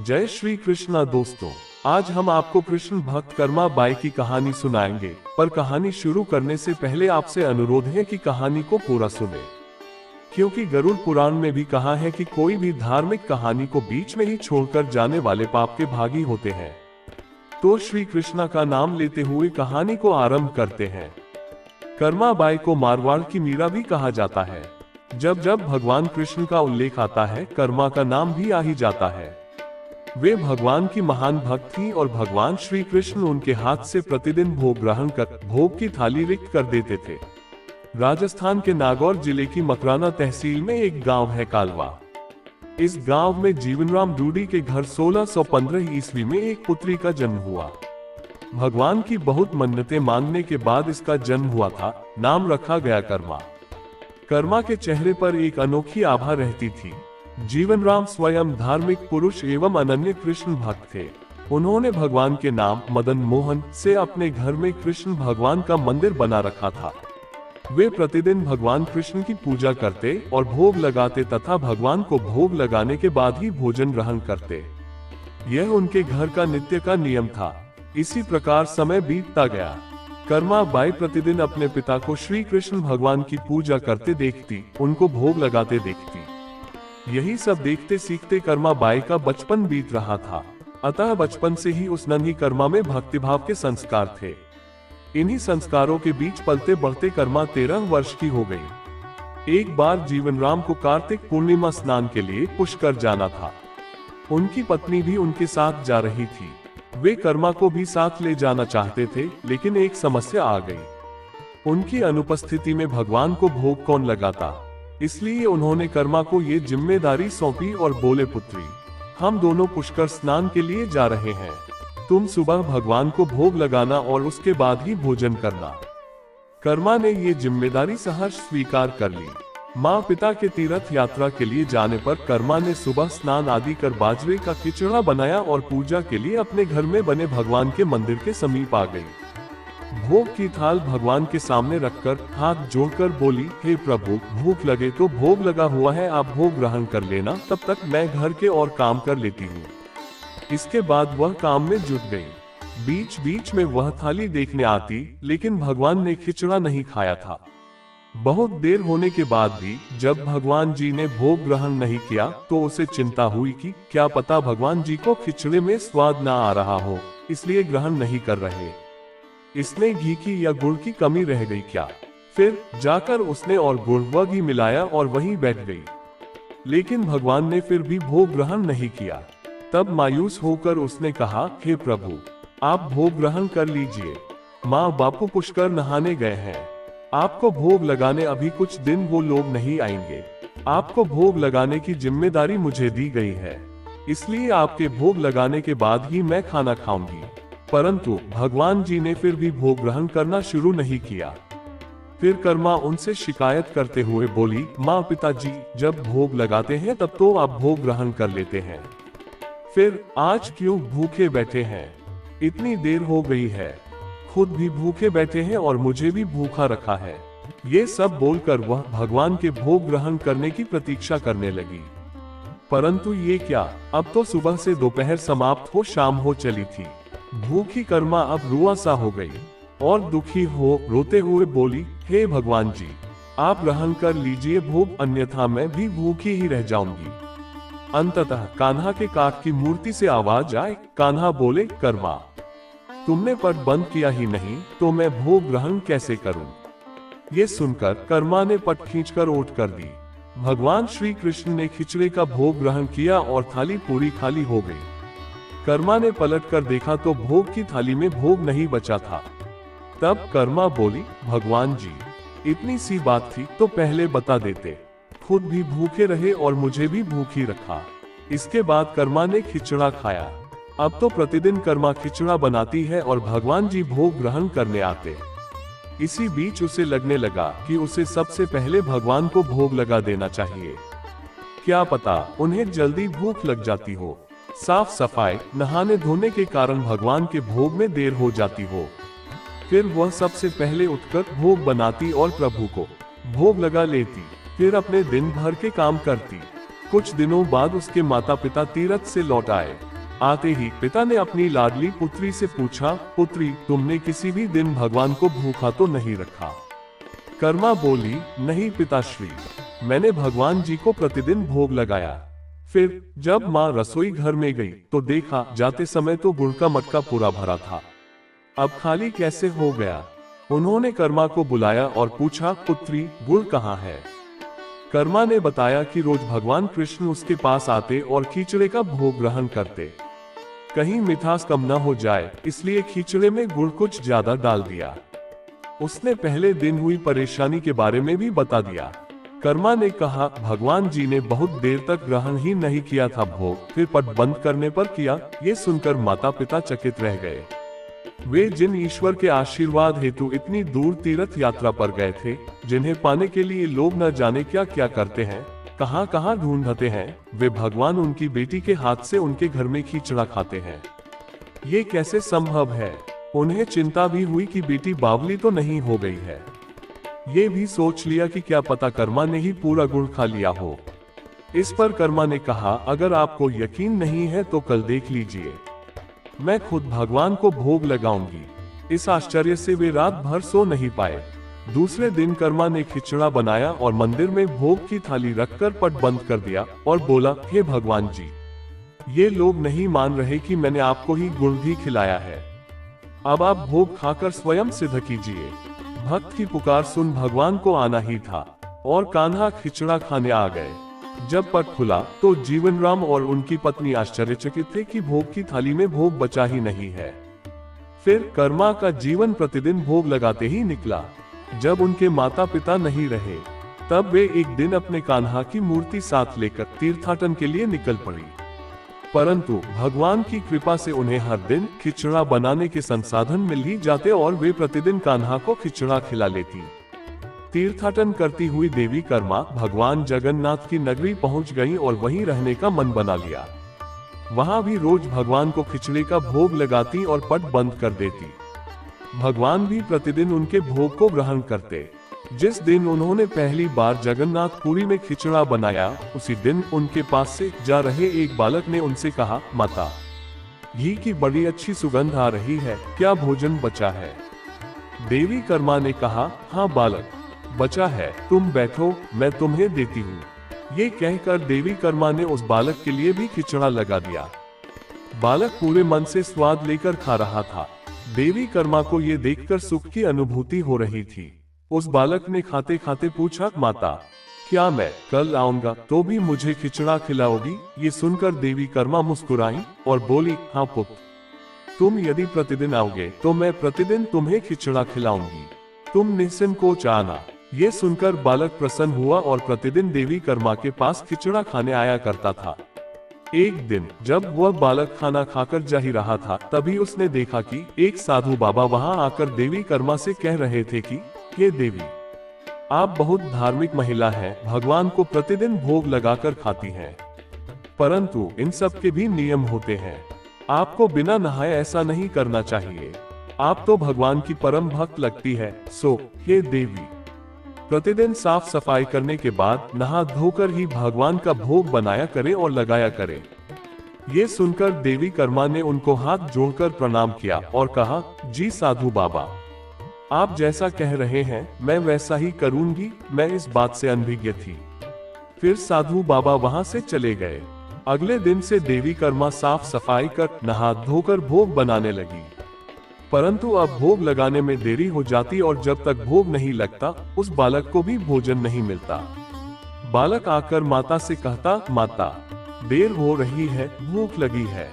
जय श्री कृष्णा दोस्तों, आज हम आपको कृष्ण भक्त कर्मा बाई की कहानी सुनाएंगे। पर कहानी शुरू करने से पहले आपसे अनुरोध है कि कहानी को पूरा सुने, क्योंकि गरुड़ पुराण में भी कहा है कि कोई भी धार्मिक कहानी को बीच में ही छोड़कर जाने वाले पाप के भागी होते हैं। तो श्री कृष्णा का नाम लेते हुए कहानी को आरंभ करते हैं। कर्मा बाई को मारवाड़ की मीरा भी कहा जाता है। जब जब भगवान कृष्ण का उल्लेख आता है, कर्मा का नाम भी आ ही जाता है। वे भगवान की महान भक्त थी और भगवान श्री कृष्ण उनके हाथ से प्रतिदिन भोग ग्रहण कर भोग की थाली रिक्त कर देते थे। राजस्थान के नागौर जिले की मकराना तहसील में एक गांव है कालवा। इस गांव में जीवनराम डूडी के घर 1615 ईस्वी में एक पुत्री का जन्म हुआ। भगवान की बहुत मन्नतें मांगने के बाद इसका जन्म हुआ था। नाम रखा गया कर्मा। कर्मा के चेहरे पर एक अनोखी आभा रहती थी। जीवनराम स्वयं धार्मिक पुरुष एवं अनन्य कृष्ण भक्त थे। उन्होंने भगवान के नाम मदन मोहन से अपने घर में कृष्ण भगवान का मंदिर बना रखा था। वे प्रतिदिन भगवान कृष्ण की पूजा करते और भोग लगाते तथा भगवान को भोग लगाने के बाद ही भोजन ग्रहण करते। यह उनके घर का नित्य का नियम था। इसी प्रकार समय बीतता गया। कर्मा बाई प्रतिदिन अपने पिता को श्री कृष्ण भगवान की पूजा करते देखती, उनको भोग लगाते देखती। यही सब देखते सीखते कर्मा बाई का बचपन बीत रहा था। अतः बचपन से ही उस नन्ही कर्मा में भक्तिभाव के संस्कार थे। इन्हीं संस्कारों के बीच पलते बढ़ते कर्मा 13 वर्ष की हो गई। एक बार जीवनराम को कार्तिक पूर्णिमा स्नान के लिए पुष्कर जाना था। उनकी पत्नी भी उनके साथ जा रही थी। वे कर्मा को भी साथ ले जाना चाहते थे, लेकिन एक समस्या आ गई। उनकी अनुपस्थिति में भगवान को भोग कौन लगाता, इसलिए उन्होंने कर्मा को ये जिम्मेदारी सौंपी और बोले, पुत्री, हम दोनों पुष्कर स्नान के लिए जा रहे हैं। तुम सुबह भगवान को भोग लगाना और उसके बाद ही भोजन करना। कर्मा ने ये जिम्मेदारी सहर्ष स्वीकार कर ली। माँ पिता के तीर्थ यात्रा के लिए जाने पर कर्मा ने सुबह स्नान आदि कर बाजरे का खिचड़ा बनाया और पूजा के लिए अपने घर में बने भगवान के मंदिर के समीप आ गई। भोग की थाल भगवान के सामने रखकर हाथ जोड़कर बोली, हे प्रभु, भूख लगे तो भोग लगा हुआ है, आप भोग ग्रहण कर लेना, तब तक मैं घर के और काम कर लेती हूँ। इसके बाद वह काम में जुट गई। बीच बीच में वह थाली देखने आती, लेकिन भगवान ने खिचड़ा नहीं खाया था। बहुत देर होने के बाद भी जब भगवान जी ने भोग ग्रहण नहीं किया तो उसे चिंता हुई कि क्या पता भगवान जी को खिचड़े में स्वाद ना आ रहा हो, इसलिए ग्रहण नहीं कर रहे। इसमें घी की या गुड़ की कमी रह गई क्या? फिर जाकर उसने और गुड़ व घी मिलाया और वहीं बैठ गई। लेकिन भगवान ने फिर भी भोग ग्रहण नहीं किया। तब मायूस होकर उसने कहा, हे प्रभु, आप भोग ग्रहण कर लीजिए। माँ बापू पुष्कर नहाने गए हैं। आपको भोग लगाने अभी कुछ दिन वो लोग नहीं आएंगे। आपको भोग लगाने की जिम्मेदारी मुझे दी गई है, इसलिए आपके भोग लगाने के बाद ही मैं खाना खाऊंगी। परंतु भगवान जी ने फिर भी भोग ग्रहण करना शुरू नहीं किया। फिर कर्मा उनसे शिकायत करते हुए बोली, माँ पिताजी जब भोग लगाते हैं तब तो आप भोग ग्रहण कर लेते हैं, फिर आज क्यों भूखे बैठे हैं? इतनी देर हो गई है, खुद भी भूखे बैठे हैं और मुझे भी भूखा रखा है। ये सब बोलकर वह भगवान के भोग ग्रहण करने की प्रतीक्षा करने लगी। परंतु ये क्या, अब तो सुबह से दोपहर समाप्त हो शाम हो चली थी। भूखी कर्मा अब रुआसा हो गई और दुखी हो रोते हुए बोली, हे भगवान जी, आप ग्रहण कर लीजिए भोग, अन्यथा मैं भी भूखी ही रह जाऊंगी। अंततः कान्हा के काठ की मूर्ति से आवाज आए। कान्हा बोले, कर्मा, तुमने पट बंद किया ही नहीं तो मैं भोग ग्रहण कैसे करूं? ये सुनकर कर्मा ने पट खींचकर ओट कर दी। भगवान श्री कृष्ण ने खिचड़े का भोग ग्रहण किया और थाली पूरी खाली हो गई। कर्मा ने पलट कर देखा तो भोग की थाली में भोग नहीं बचा था। तब कर्मा बोली, भगवान जी, इतनी सी बात थी तो पहले बता देते, खुद भी भूखे रहे और मुझे भी भूखी रखा। इसके बाद कर्मा ने खिचड़ा खाया। अब तो प्रतिदिन कर्मा खिचड़ा बनाती है और भगवान जी भोग ग्रहण करने आते। इसी बीच उसे लगने लगा कि उसे सबसे पहले भगवान को भोग लगा देना चाहिए। क्या पता उन्हें जल्दी भूख लग जाती हो, साफ सफाई नहाने धोने के कारण भगवान के भोग में देर हो जाती हो। फिर वह सबसे पहले उठकर भोग बनाती और प्रभु को भोग लगा लेती। फिर अपने दिन भर के काम करती। कुछ दिनों बाद उसके माता पिता तीरथ से लौट आए। आते ही पिता ने अपनी लाडली पुत्री से पूछा, पुत्री, तुमने किसी भी दिन भगवान को भूखा तो नहीं रखा? कर्मा बोली, नहीं पिताश्री, मैंने भगवान जी को प्रतिदिन भोग लगाया। फिर जब माँ रसोई घर में गई तो देखा जाते समय तो गुड़ का मटका पूरा भरा था, अब खाली कैसे हो गया? उन्होंने कर्मा को बुलाया और पूछा, पुत्री, गुड़ कहाँ है? कर्मा ने बताया कि रोज भगवान कृष्ण उसके पास आते और खिचड़े का भोग ग्रहण करते। कहीं मिठास कम न हो जाए इसलिए खिचड़े में गुड़ कुछ ज्यादा डाल दिया। उसने पहले दिन हुई परेशानी के बारे में भी बता दिया। कर्मा ने कहा, भगवान जी ने बहुत देर तक ग्रहण ही नहीं किया था भोग, फिर पट बंद करने पर किया। ये सुनकर माता पिता चकित रह गए। वे जिन ईश्वर के आशीर्वाद हेतु इतनी दूर तीर्थ यात्रा पर गए थे, जिन्हें पाने के लिए लोग न जाने क्या क्या करते हैं, कहां कहां ढूंढते हैं, वे भगवान उनकी बेटी के हाथ से उनके घर में खिचड़ा खाते हैं। ये कैसे संभव है? उन्हें चिंता भी हुई कि बेटी बावली तो नहीं हो गई है। ये भी सोच लिया कि क्या पता कर्मा ने ही पूरा गुड़ खा लिया हो। इस पर कर्मा ने कहा, अगर आपको यकीन नहीं है तो कल देख लीजिए, मैं खुद भगवान को भोग लगाऊंगी। इस आश्चर्य से वे रात भर सो नहीं पाए। दूसरे दिन कर्मा ने खिचड़ा बनाया और मंदिर में भोग की थाली रखकर पट बंद कर दिया और बोला, हे भगवान जी, ये लोग नहीं मान रहे कि मैंने आपको ही गुड़ भी खिलाया है, अब आप भोग खाकर स्वयं सिद्ध कीजिए। भक्त की पुकार सुन भगवान को आना ही था और कान्हा खिचड़ा खाने आ गए। जब पट खुला तो जीवन राम और उनकी पत्नी आश्चर्यचकित थे कि भोग की थाली में भोग बचा ही नहीं है। फिर कर्मा का जीवन प्रतिदिन भोग लगाते ही निकला। जब उनके माता पिता नहीं रहे तब वे एक दिन अपने कान्हा की मूर्ति साथ लेकर तीर्थाटन के लिए निकल पड़ी। परंतु भगवान की कृपा से उन्हें हर दिन खिचड़ा बनाने के संसाधन मिल ही जाते और वे प्रतिदिन कान्हा को खिचड़ा खिला लेती। तीर्थाटन करती हुई देवी कर्मा भगवान जगन्नाथ की नगरी पहुंच गई और वहीं रहने का मन बना लिया। वहां भी रोज भगवान को खिचड़े का भोग लगाती और पट बंद कर देती। भगवान भी प्रतिदिन उनके भोग को ग्रहण करते। जिस दिन उन्होंने पहली बार जगन्नाथपुरी में खिचड़ा बनाया, उसी दिन उनके पास से जा रहे एक बालक ने उनसे कहा, माता, घी की बड़ी अच्छी सुगंध आ रही है, क्या भोजन बचा है? देवी कर्मा ने कहा, हाँ बालक, बचा है, तुम बैठो, मैं तुम्हें देती हूँ। ये कहकर देवी कर्मा ने उस बालक के लिए भी खिचड़ा लगा दिया। बालक पूरे मन से स्वाद लेकर खा रहा था। देवी कर्मा को ये देखकर सुख की अनुभूति हो रही थी। उस बालक ने खाते खाते पूछा, माता, क्या मैं कल आऊंगा तो भी मुझे खिचड़ा खिलाओगी? ये सुनकर देवी कर्मा मुस्कुराई और बोली, हाँ पुत्र, तुम यदि प्रतिदिन आओगे तो मैं प्रतिदिन तुम्हें खिचड़ा खिलाऊंगी, तुम निसंकोच आना। ये सुनकर बालक प्रसन्न हुआ और प्रतिदिन देवी कर्मा के पास खिचड़ा खाने आया करता था। एक दिन जब वह बालक खाना खाकर जा ही रहा था, तभी उसने देखा कि एक साधु बाबा वहां आकर देवी कर्मा से कह रहे थे कि हे देवी, आप बहुत धार्मिक महिला हैं, भगवान को प्रतिदिन भोग लगाकर खाती हैं, परंतु इन सब के भी नियम होते हैं। आपको बिना नहाए ऐसा नहीं करना चाहिए। आप तो भगवान की परम भक्त लगती है, सो हे देवी, प्रतिदिन साफ सफाई करने के बाद नहा धोकर ही भगवान का भोग बनाया करें और लगाया करें। ये सुनकर देवी कर्मा ने उनको हाथ जोड़कर प्रणाम किया और कहा, जी साधु बाबा, आप जैसा कह रहे हैं मैं वैसा ही करूंगी, मैं इस बात से अनभिज्ञ थी। फिर साधु बाबा वहां से चले गए। अगले दिन से देवी कर्मा साफ सफाई कर नहा धोकर भोग बनाने लगी, परंतु अब भोग लगाने में देरी हो जाती और जब तक भोग नहीं लगता उस बालक को भी भोजन नहीं मिलता। बालक आकर माता से कहता, माता, देर हो रही है, भूख लगी है,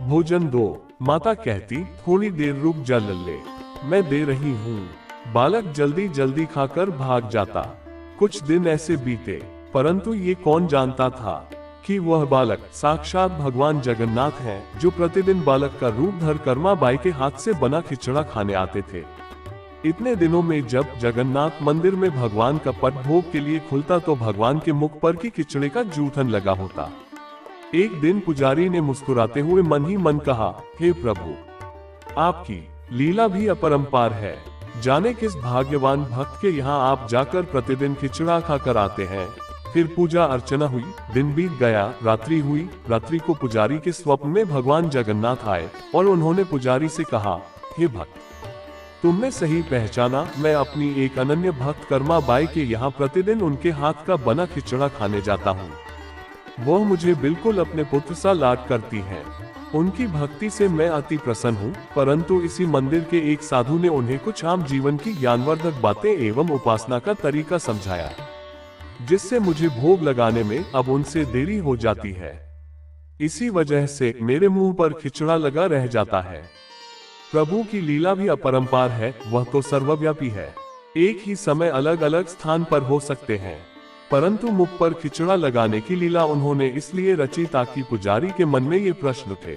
भोजन दो। माता कहती, थोड़ी देर रुक जा लल्ले, मैं दे रही हूँ। बालक जल्दी जल्दी खाकर भाग जाता। कुछ दिन ऐसे बीते, परंतु ये कौन जानता था कि वह बालक साक्षात भगवान जगन्नाथ हैं, जो प्रतिदिन बालक का रूप धर कर्मा बाई के हाथ से बना खिचड़ा खाने आते थे। इतने दिनों में जब जगन्नाथ मंदिर में भगवान का पट भोग के लिए खुलता तो भगवान के मुख पर की खिचड़े का जूठन लगा होता। एक दिन पुजारी ने मुस्कुराते हुए मन ही मन कहा, हे प्रभु, आपकी लीला भी अपरंपार है, जाने किस भाग्यवान भक्त के यहाँ आप जाकर प्रतिदिन खिचड़ा खाकर आते हैं। फिर पूजा अर्चना हुई, दिन बीत गया, रात्रि हुई। रात्रि को पुजारी के स्वप्न में भगवान जगन्नाथ आए और उन्होंने पुजारी से कहा, हे भक्त, तुमने सही पहचाना, मैं अपनी एक अनन्य भक्त कर्मा बाई के यहाँ प्रतिदिन उनके हाथ का बना खिचड़ा खाने जाता हूँ। वह मुझे बिल्कुल अपने पुत्र सा लाड करती है। उनकी भक्ति से मैं अति प्रसन्न हूँ। परंतु इसी मंदिर के एक साधु ने उन्हें कुछ आम जीवन की ज्ञानवर्धक बातें एवं उपासना का तरीका समझाया, जिससे मुझे भोग लगाने में अब उनसे देरी हो जाती है। इसी वजह से मेरे मुंह पर खिचड़ा लगा रह जाता है। प्रभु की लीला भी अपरंपार है, वह तो सर्वव्यापी है। एक ही समय अलग अलग स्थान पर हो सकते हैं, परंतु मुख पर खिचड़ा लगाने की लीला उन्होंने इसलिए रची ताकि पुजारी के मन में ये प्रश्न थे।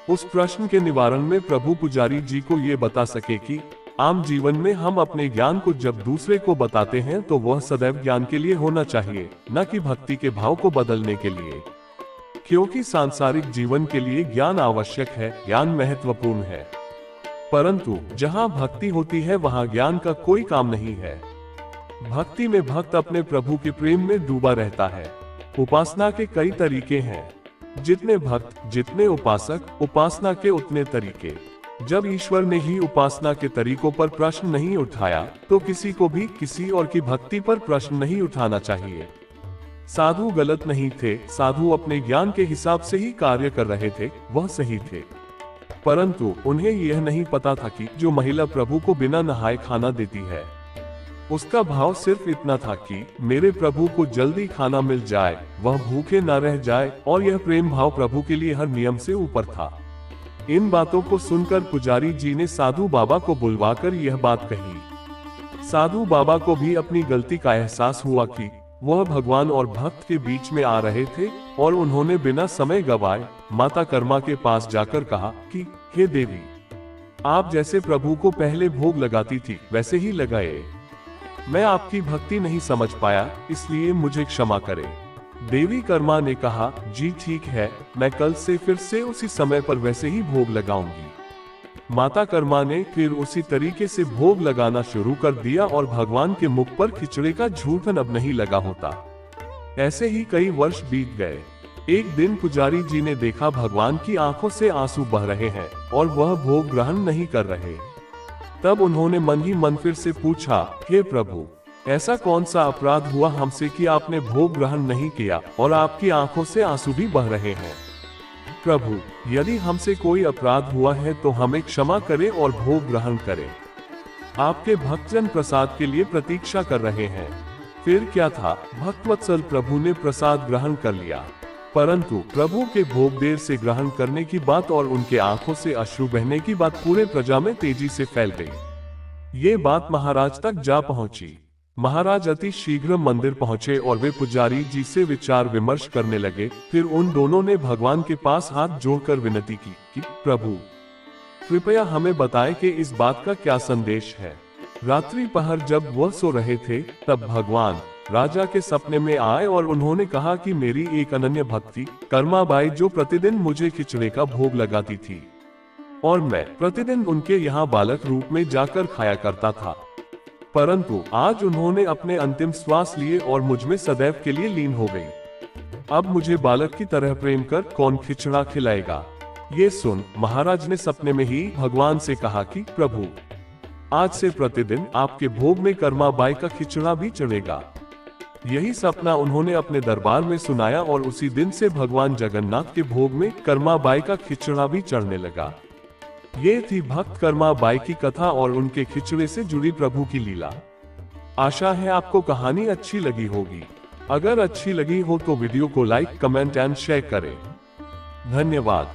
उस प्रश्न के निवारण में प्रभु पुजारी जी को ये बता सके कि आम जीवन में हम अपने ज्ञान को जब दूसरे को बताते हैं तो वह सदैव ज्ञान के लिए होना चाहिए, न कि भक्ति के भाव को बदलने के लिए। क्योंकि सांसारिक जीवन के लिए ज्ञान आवश्यक है, ज्ञान महत्वपूर्ण है, परंतु जहाँ भक्ति होती है वहाँ ज्ञान का कोई काम नहीं है। भक्ति में भक्त अपने प्रभु के प्रेम में डूबा रहता है। उपासना के कई तरीके हैं। जितने भक्त जितने उपासक, उपासना के उतने तरीके। जब ईश्वर ने ही उपासना के तरीकों पर प्रश्न नहीं उठाया तो किसी को भी किसी और की भक्ति पर प्रश्न नहीं उठाना चाहिए। साधु गलत नहीं थे, साधु अपने ज्ञान के हिसाब से ही कार्य कर रहे थे, वह सही थे। परंतु उन्हें यह नहीं पता था कि जो महिला प्रभु को बिना नहाए खाना देती है, उसका भाव सिर्फ इतना था कि मेरे प्रभु को जल्दी खाना मिल जाए, वह भूखे न रह जाए, और यह प्रेम भाव प्रभु के लिए हर नियम से ऊपर था। इन बातों को सुनकर पुजारी जी ने साधु बाबा को बुलवाकर यह बात कही। साधु बाबा को भी अपनी गलती का एहसास हुआ कि वह भगवान और भक्त के बीच में आ रहे थे, और उन्होंने बिना समय गवाए माता कर्मा के पास जाकर कहा कि हे देवी, आप जैसे प्रभु को पहले भोग लगाती थी वैसे ही लगाए। मैं आपकी भक्ति नहीं समझ पाया, इसलिए मुझे क्षमा करें। देवी कर्मा ने कहा, जी ठीक है, मैं कल से फिर से उसी समय पर वैसे ही भोग लगाऊंगी। माता कर्मा ने फिर उसी तरीके से भोग लगाना शुरू कर दिया और भगवान के मुख पर खिचड़े का झूठन अब नहीं लगा होता। ऐसे ही कई वर्ष बीत गए। एक दिन पुजारी जी ने देखा भगवान की आंखों से आंसू बह रहे हैं और वह भोग ग्रहण नहीं कर रहे। तब उन्होंने मन ही मन फिर से पूछा, हे प्रभु, ऐसा कौन सा अपराध हुआ हमसे कि आपने भोग ग्रहण नहीं किया और आपकी आंखों से आंसू भी बह रहे हैं? प्रभु, यदि हमसे कोई अपराध हुआ है तो हमें क्षमा करें और भोग ग्रहण करें। आपके भक्तजन प्रसाद के लिए प्रतीक्षा कर रहे हैं। फिर क्या था, भक्तवत्सल प्रभु ने प्रसाद ग्रहण कर लिया, परंतु प्रभु के भोग देर से ग्रहण करने की बात और उनके आंखों से अश्रु बहने की बात पूरे प्रजा में तेजी से फैल गई। ये बात महाराज तक जा पहुंची। महाराज अति शीघ्र मंदिर पहुंचे और वे पुजारी जी से विचार विमर्श करने लगे। फिर उन दोनों ने भगवान के पास हाथ जोड़कर विनती की कि प्रभु, कृपया हमें बताएं कि इस बात का क्या संदेश है। रात्रि पहर जब वह सो रहे थे तब भगवान राजा के सपने में आए और उन्होंने कहा कि मेरी एक अनन्य भक्ति कर्मा बाई जो प्रतिदिन मुझे खिचड़े का भोग लगाती थी और मैं प्रतिदिन उनके यहाँ बालक रूप में जाकर खाया करता था, परंतु आज उन्होंने अपने अंतिम श्वास लिए और मुझ में सदैव के लिए लीन हो गई। अब मुझे बालक की तरह प्रेम कर कौन खिचड़ा खिलाएगा? ये सुन महाराज ने सपने में ही भगवान से कहा कि प्रभु, आज से प्रतिदिन आपके भोग में कर्मा बाई का खिचड़ा भी चढ़ेगा। यही सपना उन्होंने अपने दरबार में सुनाया और उसी दिन से भगवान जगन्नाथ के भोग में कर्मा बाई का खिचड़ा भी चढ़ने लगा। ये थी भक्त कर्मा बाई की कथा और उनके खिचड़े से जुड़ी प्रभु की लीला। आशा है आपको कहानी अच्छी लगी होगी। अगर अच्छी लगी हो तो वीडियो को लाइक, कमेंट एंड शेयर करें। धन्यवाद।